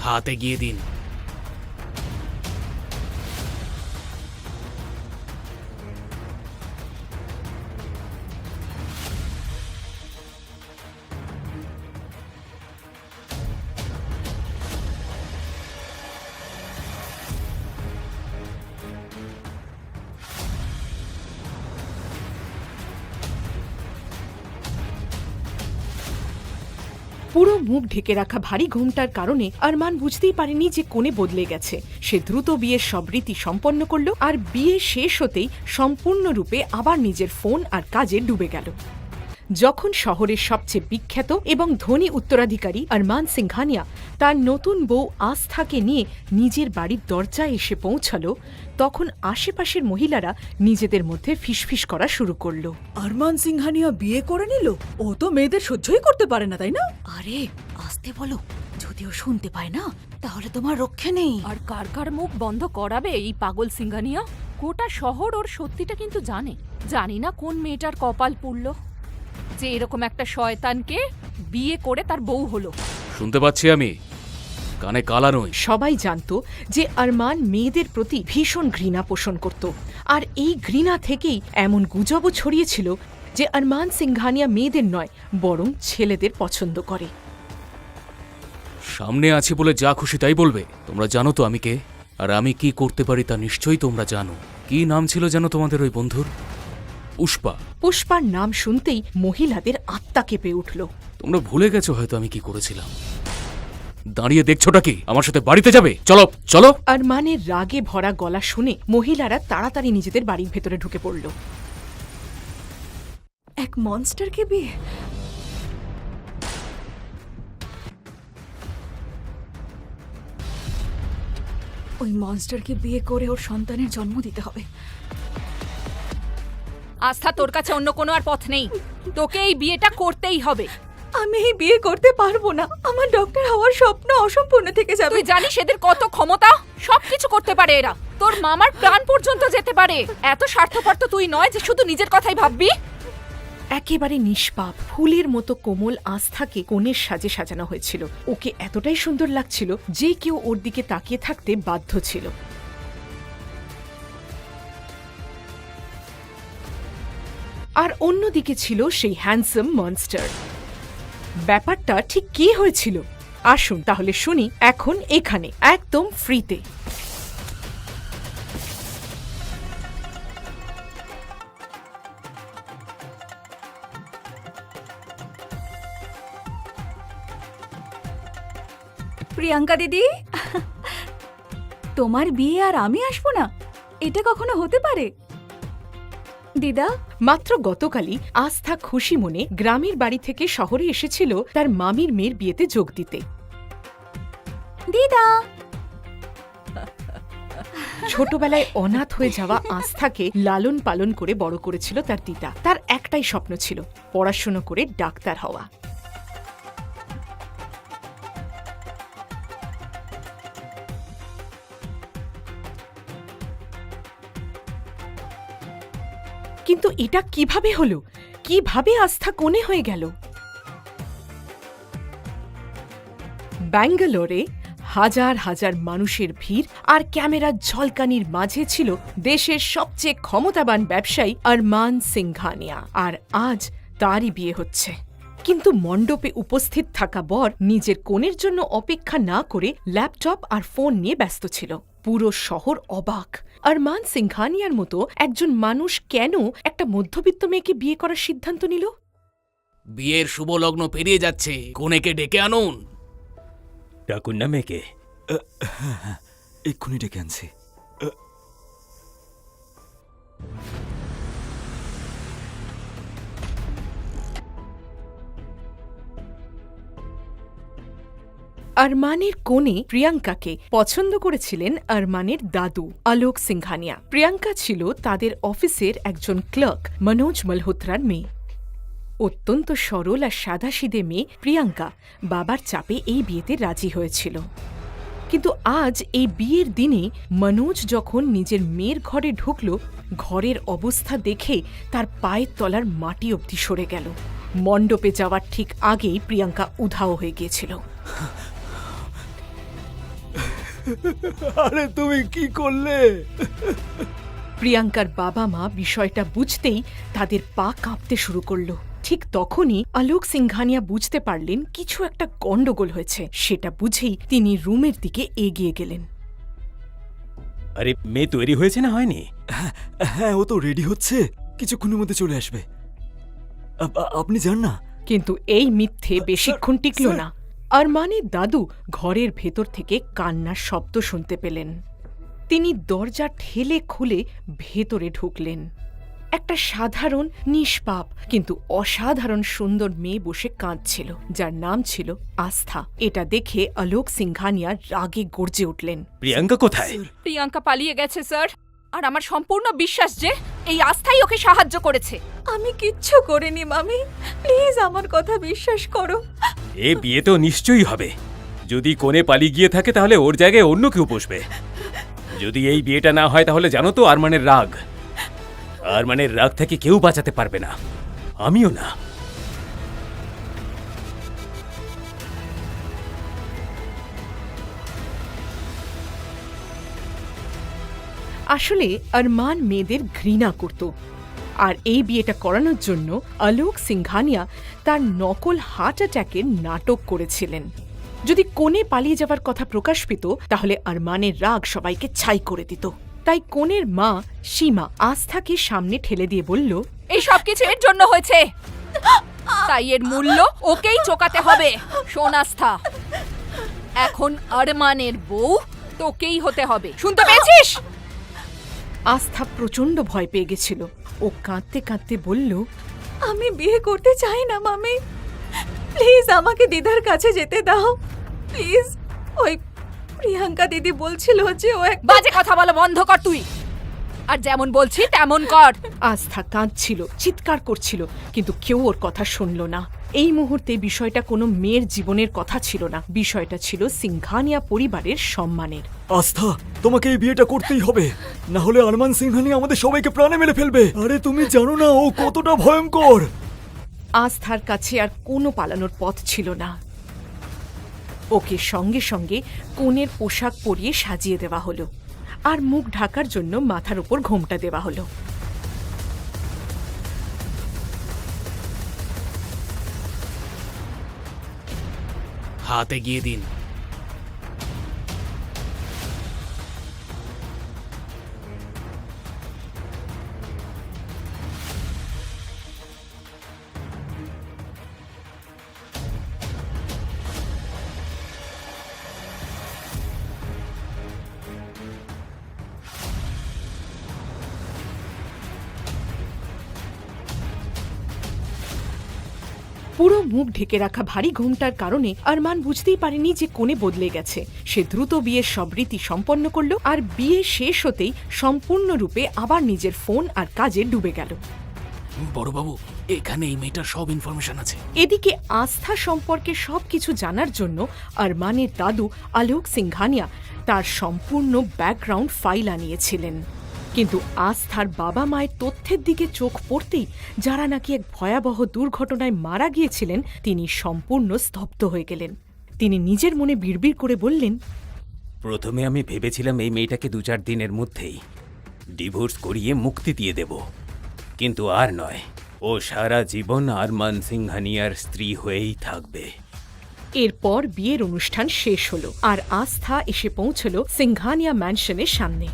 হাত এগিয়ে দিন। পুরো মুখ ঢেকে রাখা ভারী ঘোমটার কারণে আরমান বুঝতেই পারেনি যে কোণে বদলে গেছে। সে দ্রুত বিয়ের সব রীতি সম্পন্ন করল আর বিয়ে শেষ হতেই সম্পূর্ণরূপে আবার নিজের ফোন আর কাজে ডুবে গেল। যখন শহরের সবচেয়ে বিখ্যাত এবং ধনী উত্তরাধিকারী আরমান সিংঘানিয়া তার নতুন বউ আস্থাকে নিয়ে নিজের বাড়ির দরজায় এসে পৌঁছালো, তখন আশেপাশের মহিলারা নিজেদের মধ্যে ফিসফিস করা শুরু করলো। আরমান সিংহানিয়া বিয়ে করে নিল? ও তো মেয়েদের সহ্যই করতে পারে না, তাই না? আরে আস্তে বলো, যদিও শুনতে পায় না তাহলে তোমার রক্ষে নেই। আর কার কার মুখ বন্ধ করাবে এই পাগল সিংঘানিয়া? গোটা শহর ওর সত্যিটা কিন্তু জানে। জানি না কোন মেয়েটার কপাল পুড়ল যে এরকম একটা শয়তানকে বিয়ে করে তার বউ হলো। শুনতে পাচ্ছি আমি, কানে কালা নই। সবাই জানত যে আরমান মেয়েদের প্রতি ভীষণ ঘৃণা পোষণ করত, আর এই ঘৃণা থেকেই এমন গুজবও ছড়িয়েছিল যে আরমান সিংঘানিয়া মেয়েদের নয় বরং ছেলেদের পছন্দ করে। সামনে আছি বলে যা খুশি তাই বলবে। তোমরা জানো তো আমি কে, আর আমি কি করতে পারি তা নিশ্চয়ই তোমরা জানো। কি নাম ছিল জানো তোমাদের ওই বন্ধুর? পুষ্পা। পুষ্পার নাম শুনতেই মহিলাদের আত্মা কেঁপে উঠল। তোমরা ভুলে গেছো হয়তো আমি কি করেছিলাম। দাঁড়িয়ে দেখছোটা কি? আমার সাথে বাড়িতে যাবে? চলো চলো। আরমানের রাগে ভরা গলা শুনে মহিলারা তাড়াতাড়ি নিজেদের বাড়ির ভেতরে ঢুকে পড়ল। এক মনস্টারকে বিয়ে? ওই মনস্টারকে বিয়ে করে ওর সন্তানের জন্ম দিতে হবে। আস্থা, তোর কাছে অন্য কোনো আর পথ নেই। তোকে এই বিয়েটা করতেই হবে। আমি এই বিয়ে করতে পারবো না। আমার ডক্টর হওয়ার স্বপ্ন অসম্পূর্ণ থেকে যাবে। তুই জানিস এদের কত ক্ষমতা? সবকিছু করতে পারে এরা। তোর মামার প্রাণ পর্যন্ত যেতে পারে। এত স্বার্থপর তো তুই নয় যে শুধু নিজের কথাই ভাববি। একেবারে নিষ্পাপ ফুলের মতো কোমল আস্থাকে কনের সাজে সাজানো হয়েছিল। ওকে এতটাই সুন্দর লাগছিল যে কেউ ওর দিকে তাকিয়ে থাকতে বাধ্য ছিল। আর অন্যদিকে ছিল সেই হ্যান্ডসাম মনস্টার। ব্যাপারটা ঠিক কি হয়েছিল আসুন তাহলে শুনি এখন এখানে একদম ফ্রিতে। প্রিয়াঙ্কা দিদি, তোমার বিয়ে আর আমি আসবো না? এটা কখনো হতে পারে? দিদা, মাত্র গতকালই আস্থা খুশি মনে গ্রামের বাড়ি থেকে শহরে এসেছিল তার মামির মেয়ের বিয়েতে যোগ দিতে। দিদা। ছোটবেলায় অনাথ হয়ে যাওয়া আস্থাকে লালন পালন করে বড় করেছিল তার দিদা। তার একটাই স্বপ্ন ছিল পড়াশোনা করে ডাক্তার হওয়া। কিন্তু এটা কিভাবে হলো? কিভাবে আস্থা কোণে হয়ে গেল? ব্যাঙ্গালোরে হাজার হাজার মানুষের ভিড় আর ক্যামেরার ঝলকানির মাঝে ছিল দেশের সবচেয়ে ক্ষমতাবান ব্যবসায়ী আরমান সিংঘানিয়া। আর আজ তারই বিয়ে হচ্ছে। কিন্তু মণ্ডপে উপস্থিত থাকা বর নিজের কনের জন্য অপেক্ষা না করে ল্যাপটপ আর ফোন নিয়ে ব্যস্ত ছিল। পুরো শহর অবাক। আরমান সিংঘানিয়ার মতো একজন মানুষ কেন একটা মধ্যবিত্ত মেয়েকে বিয়ে করার সিদ্ধান্ত নিল? বিয়ের শুভ লগ্ন পেরিয়ে যাচ্ছে, কনেকে ডেকে আনুন। ডাকুন না মেয়েকে। এক্ষুনি ডেকে আনছি। আরমানের কোণে প্রিয়াঙ্কাকে পছন্দ করেছিলেন আরমানের দাদু আলোক সিংঘানিয়া। প্রিয়াঙ্কা ছিল তাদের অফিসের একজন ক্লার্ক মনোজ মালহোত্রার মেয়ে। অত্যন্ত সরল আর সাদাসিধে মেয়ে প্রিয়াঙ্কা বাবার চাপে এই বিয়েতে রাজি হয়েছিল। কিন্তু আজ এই বিয়ের দিনে মনোজ যখন নিজের মেয়ের ঘরে ঢুকল, ঘরের অবস্থা দেখে তার পায়ের তলার মাটি অবধি সরে গেল। মণ্ডপে যাওয়ার ঠিক আগেই প্রিয়াঙ্কা উধাও হয়ে গিয়েছিল। আরে তুমি কি করলে? প্রিয়াঙ্কার বাবা মা বিষয়টা বুঝতেই তাদের পা কাঁপতে শুরু করলো। ঠিক তখনই আলোক সিংঘানিয়া বুঝতে পারলেন কিছু একটা গন্ডগোল হয়েছে। সেটা বুঝেই তিনি রুমের দিকে এগিয়ে গেলেন। আরে মেয়ে তৈরি হয়েছে না হয়নি? হ্যাঁ, ও তো রেডি হচ্ছে, কিছুক্ষণের মধ্যে চলে আসবে। আপনি যান না। কিন্তু এই মিথ্যে বেশিক্ষণ টিকল না। আরমানের দাদু ঘরের ভেতর থেকে কান্নার শব্দ শুনতে পেলেন। তিনি দরজা ঠেলে খুলে ভেতরে ঢুকলেন। একটা সাধারণ নিষ্পাপ কিন্তু অসাধারণ সুন্দর মেয়ে বসে কাঁদছিল, যার নাম ছিল আস্থা। এটা দেখে আলোক সিংঘানিয়া রাগে গর্জে উঠলেন। প্রিয়াঙ্কা কোথায়? প্রিয়াঙ্কা পালিয়ে গেছে স্যার, আর আমার সম্পূর্ণ বিশ্বাস যে এই আস্থাই ওকে সাহায্য করেছে। আমি কিচ্ছু করিনি মামি, প্লিজ আমার কথা বিশ্বাস করো। এ বিয়ে তো নিশ্চয়ই হবে। যদি কোণে পালিয়ে গিয়ে থাকে তাহলে ওর জায়গায় অন্য কেউ বসবে। যদি এই বিয়েটা না হয় তাহলে জানো তো আরমানের রাগ থেকে কেউ বাঁচাতে পারবে না, আমিও না। আসলে আরমান মেয়েদের ঘৃণা করত, আর এই বিয়েটা করানোর জন্য আলোক সিংঘানিয়া তার নকল হার্ট অ্যাটাকের নাটক করেছিলেন। যদি কোণে পালিয়ে যাবার কথা প্রকাশ পেত তাহলে আরমানের রাগ সবাইকে ছাই করে দিত। তাই কোণের মা সীমা আস্থাকে সামনে ঠেলে দিয়ে বলল, এই সব কিছু এর জন্য হয়েছে, তাই এর মূল্য ওকেই চোকাতে হবে। শোন আস্থা, এখন আরমানের বউ তোকেই হতে হবে, শুনতে পেয়েছিস? আস্থা প্রচণ্ড ভয় পেয়ে গেছিল। ও কাঁদতে কাঁদতে বলল, আমি বিয়ে করতে চাই না মামি, প্লিজ আমাকে দিদার কাছে যেতে দাও প্লিজ। ওই প্রিয়াঙ্কা দিদি বলছিল যে ও এক বাজে কথা বলা বন্ধ কর তুই, আর যেমন বলছি তেমন কর। আস্থা কাঁদছিল, চিৎকার করছিল, কিন্তু কেউ ওর কথা শুনল না। এই মুহূর্তে বিষয়টা কোনো মেয়ের জীবনের কথা ছিল না, বিষয়টা ছিল সিংঘানিয়া পরিবারের সম্মানের। আস্থা, তোমাকে এই বিয়েটা করতেই হবে, না হলে আরমান সিংহানি আমাদের সবাইকে প্রাণে মেরে ফেলবে। আরে তুমি জানো না ও কতটা ভয়ঙ্কর। আস্থার কাছে আর কোনো পালানোর পথ ছিল না। ওকে সঙ্গে সঙ্গে কনের পোশাক পরিয়ে সাজিয়ে দেওয়া হলো, আর মুখ ঢাকার জন্য মাথার উপর ঘোমটা দেওয়া হলো। হাত এগিয়ে দিন। পুরো মুখ ঢেকে রাখা ভারী ঘোমটার কারণে আরমান বুঝতেই পারেনি যে কোণে বদলে গেছে। সে দ্রুত বিয়ের সব রীতি সম্পন্ন করল, আর বিয়ে শেষ হতেই সম্পূর্ণরূপে আবার নিজের ফোন আর কাজে ডুবে গেল। বড়বাবু, এখানে এই মেয়েটার সব ইনফরমেশন আছে। এদিকে আস্থা সম্পর্কে সবকিছু জানার জন্য আরমানের দাদু আলোক সিংঘানিয়া তার সম্পূর্ণ ব্যাকগ্রাউন্ড ফাইল আনিয়েছিলেন। কিন্তু আস্থার বাবা মায়ের তথ্যের দিকে চোখ পড়তেই, যারা নাকি এক ভয়াবহ দুর্ঘটনায় মারা গিয়েছিলেন, তিনি সম্পূর্ণ স্তব্ধ হয়ে গেলেন। তিনি নিজের মনে বিড়বিড় করে বললেন, প্রথমে আমি ভেবেছিলাম এই মেয়েটাকে 2-4 দিনের মধ্যেই ডিভোর্স করিয়ে মুক্তি দিয়ে দেব, কিন্তু আর নয়। ও সারা জীবন আরমান সিংহানিয়ার স্ত্রী হয়েই থাকবে। এরপর বিয়ের অনুষ্ঠান শেষ হলো, আর আস্থা এসে পৌঁছল সিংঘানিয়া ম্যানশনের সামনে।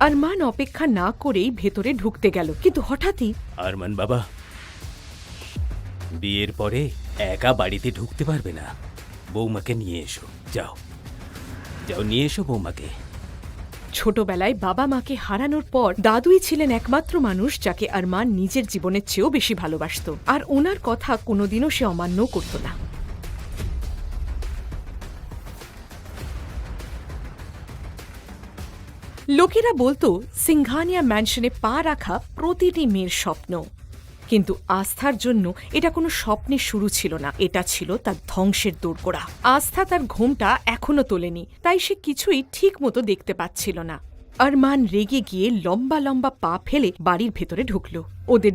আরমান অপেক্ষা না করেই ভেতরে ঢুকতে গেল, কিন্তু হঠাৎই আরমান বাবা, বিয়ের পরে একা বাড়িতে ঢুকতে পারবে না, বৌমাকে নিয়ে এসো। যাও যাও, নিয়ে এসো বৌমাকে। ছোটবেলায় বাবা মাকে হারানোর পর দাদুই ছিলেন একমাত্র মানুষ যাকে আরমান নিজের জীবনের চেয়েও বেশি ভালোবাসত, আর ওনার কথা কোনোদিনও সে অমান্য করত না। লোকেরা বলতো সিংঘানিয়া ম্যানশনে পা রাখা প্রতিটি মেয়ের স্বপ্ন, কিন্তু আস্থার জন্য এটা কোনো স্বপ্নের শুরু ছিল না, এটা ছিল তার ধ্বংসের দোরগোড়া। আস্থা তার ঘোমটা এখনো তোলেনি, তাই সে কিছুই ঠিক মতো দেখতে পাচ্ছিল না। আরমান রেগে গিয়ে লম্বা লম্বা পা ফেলে বাড়ির ভেতরে ঢুকল। ওদের